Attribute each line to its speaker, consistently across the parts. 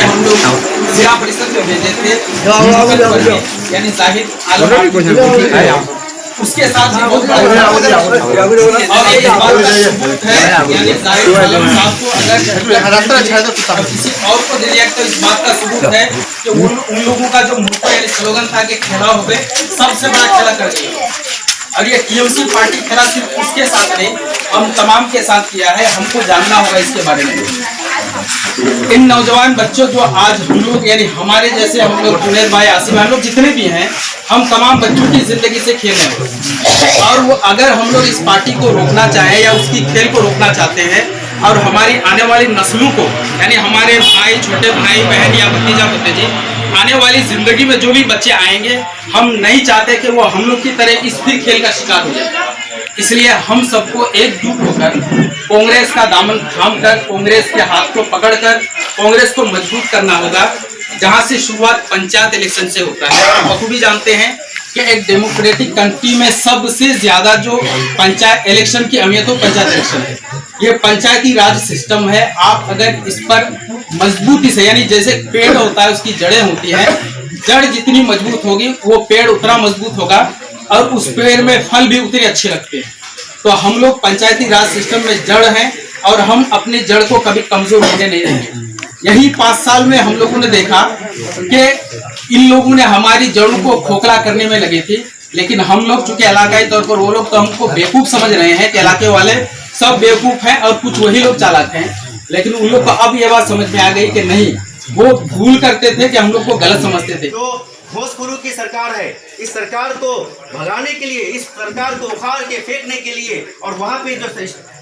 Speaker 1: हम लोग जिला परिषद में भेजे थे, यानी जाहिद आलम, उसके साथ ही बहुत और ये इस बात का सबूत है, यानी जाहिद आलम साहब को अगर किसी और को दे दिया तो इस बात का सबूत है कि उन लोगों का जो मुद्दा यानी स्लोगन था कि खेला हो गए, सबसे बड़ा खेला कर दिया। और ये टीएमसी पार्टी खेला सिर्फ उसके साथ नहीं, हम तमाम के साथ किया है। हमको जानना होगा इसके बारे में। इन नौजवान बच्चों जो आज हम लोग यानी हमारे जैसे हम लोग जुनैद भाई, आसिफ, हम लोग जितने भी हैं, हम तमाम बच्चों की जिंदगी से खेल रहे हैं। और वो अगर हम लोग इस पार्टी को रोकना चाहे या उसकी खेल को रोकना चाहते हैं और हमारी आने वाली नस्लों को यानी हमारे भाई, छोटे भाई बहन या भतीजा भतीजी, आने वाली जिंदगी में जो भी बच्चे आएंगे, हम नहीं चाहते कि वो हम लोग की तरह इस भी खेल का शिकार हो जाए। इसलिए हम सबको एकजुट होकर कांग्रेस का दामन थामकर, कांग्रेस के हाथ को पकड़कर कांग्रेस को मजबूत करना होगा। जहां से शुरुआत पंचायत इलेक्शन से होता है। आप बखूबी जानते हैं कि एक डेमोक्रेटिक कंट्री में सबसे ज्यादा जो पंचायत इलेक्शन की अहमियत हो पंचायत इलेक्शन है। ये पंचायती राज सिस्टम है। आप अगर इस पर मजबूती से यानी जैसे पेड़ होता है उसकी जड़ें होती है, जड़ जितनी मजबूत होगी वो पेड़ उतना मजबूत होगा और उस पेड़ में फल भी उतने अच्छे लगते हैं। तो हम लोग पंचायती राज सिस्टम में जड़ हैं और हम अपनी जड़ को कभी कमजोर होने नहीं देंगे। यही 5 साल में हम लोगों ने देखा कि इन लोगों ने हमारी जड़ों को खोखला करने में लगे थे, लेकिन हम लोग चूंकि इलाकाई तौर पर वो लोग तो हमको बेवकूफ समझ रहे हैं कि इलाके वाले सब बेवकूफ हैं और कुछ वही लोग चालाक हैं। लेकिन उन लोग को अब ये बात समझ में आ गई कि नहीं, वो भूल करते थे कि हम लोग को गलत समझते थे।
Speaker 2: तो घोषखोरों की सरकार है। इस सरकार को भगाने के लिए, इस सरकार को उखाड़ के फेंकने के लिए, और वहाँ पे जो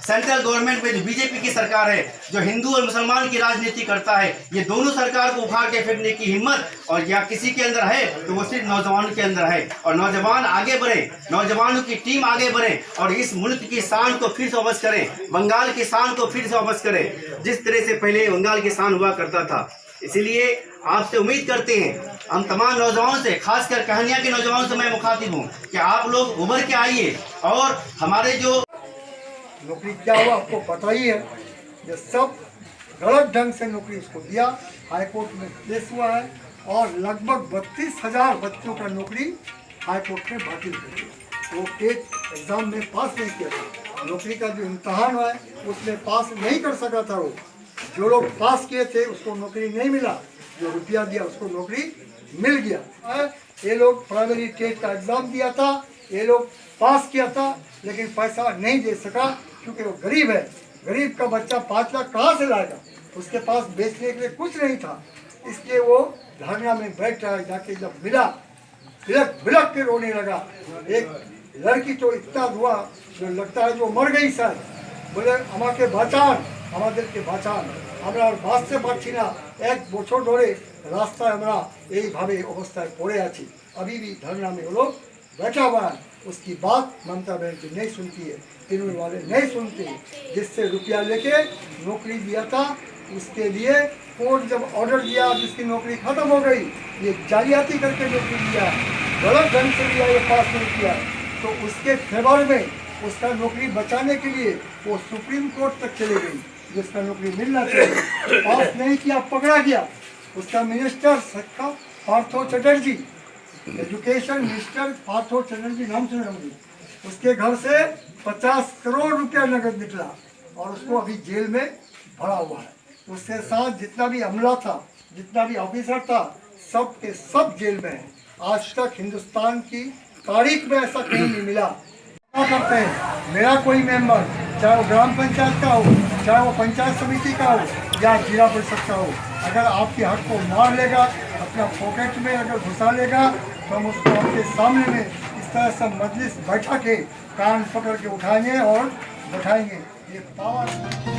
Speaker 2: सेंट्रल गवर्नमेंट में जो बीजेपी की सरकार है, जो हिंदू और मुसलमान की राजनीति करता है, ये दोनों सरकार को उखाड़ के फेंकने की हिम्मत और या किसी के अंदर है तो वो सिर्फ नौजवान के अंदर है। और नौजवान आगे बढ़े, नौजवानों की टीम आगे बढ़े और इस मुल्क की शान को फिर से वापस करें, बंगाल की शान को फिर से वापस करें, जिस तरह से पहले बंगाल की शान हुआ करता था। इसीलिए आपसे उम्मीद करते हैं, हम तमाम नौजवानों से, खासकर कहानिया के नौजवानों से मैं मुखातिब हूँ कि आप लोग उभर के आइए और हमारे जो
Speaker 3: नौकरी क्या हुआ आपको पता ही है। ये सब गलत ढंग से नौकरी उसको दिया, हाईकोर्ट में केस हुआ है और लगभग 32,000 बच्चों का नौकरी हाईकोर्ट ने बातिल कर दिया। वो केस एग्जाम में पास नहीं किया था, नौकरी का जो इम्तहान है उसमें पास नहीं कर सका था। वो जो लोग पास किए थे उसको नौकरी नहीं मिला, जो रुपया दिया उसको नौकरी मिल गया। ये लोग प्राइमरी टेस्ट का एग्जाम दिया था, ये लोग पास किया था लेकिन पैसा नहीं दे सका क्योंकि वो गरीब है। गरीब का बच्चा 5 लाख कहाँ से लाएगा, उसके पास बेचने के लिए कुछ नहीं था। इसलिए वो धरना में बैठा, जाके जब मिला बिलक बिलक के रोने लगा। एक लड़की तो इतना हुआ जो लगता है जो मर गई सर, बोले আমাকে বাঁচান, আমাদেরকে বাঁচান, আমরা বাঁচতে পারছি না, 1 বছর ধরে রাস্তায় আমরা এইভাবে অবস্থায় পড়ে আছি। अभी भी धरना में वो लोग बैठा हुआ है। उसकी बात ममता बनर्जी नहीं सुनती है, तृणमूल वाले नहीं सुनते। जिससे रुपया लेके नौकरी दिया था उसके लिए कोर्ट जब ऑर्डर दिया जिसकी नौकरी खत्म हो गई, ये जालियाती करके नौकरी दिया, गलत ढंग से दिया, ये पास नहीं किया, तो उसके फेवर में उसका नौकरी बचाने के लिए वो सुप्रीम कोर्ट तक चले गई। जिसका नौकरी मिलना चाहिए पास नहीं किया, पकड़ा गया। उसका मिनिस्टर सबका पार्थो चटर्जी, एजुकेशन मिनिस्टर पार्थो चटर्जी नाम सुना होंगे, उसके घर से 50 करोड़ रुपया नकद निकला और उसको अभी जेल में भरा हुआ है। उसके साथ जितना भी अमला था, जितना भी ऑफिसर था, सब के सब जेल में है। आज तक हिंदुस्तान की तारीख में ऐसा कहीं नहीं मिला। क्या करते हैं, मेरा कोई मेंबर, चाहे वो ग्राम पंचायत का हो, चाहे वो पंचायत समिति का हो या जिला परिषद का हो, अगर आपके हक को मार लेगा, अपना पॉकेट में अगर घुसा लेगा तो हम उसको आपके सामने में इस तरह से मजलिस बैठा के कान पकड़ के उठाएंगे और बैठाएंगे। ये पावर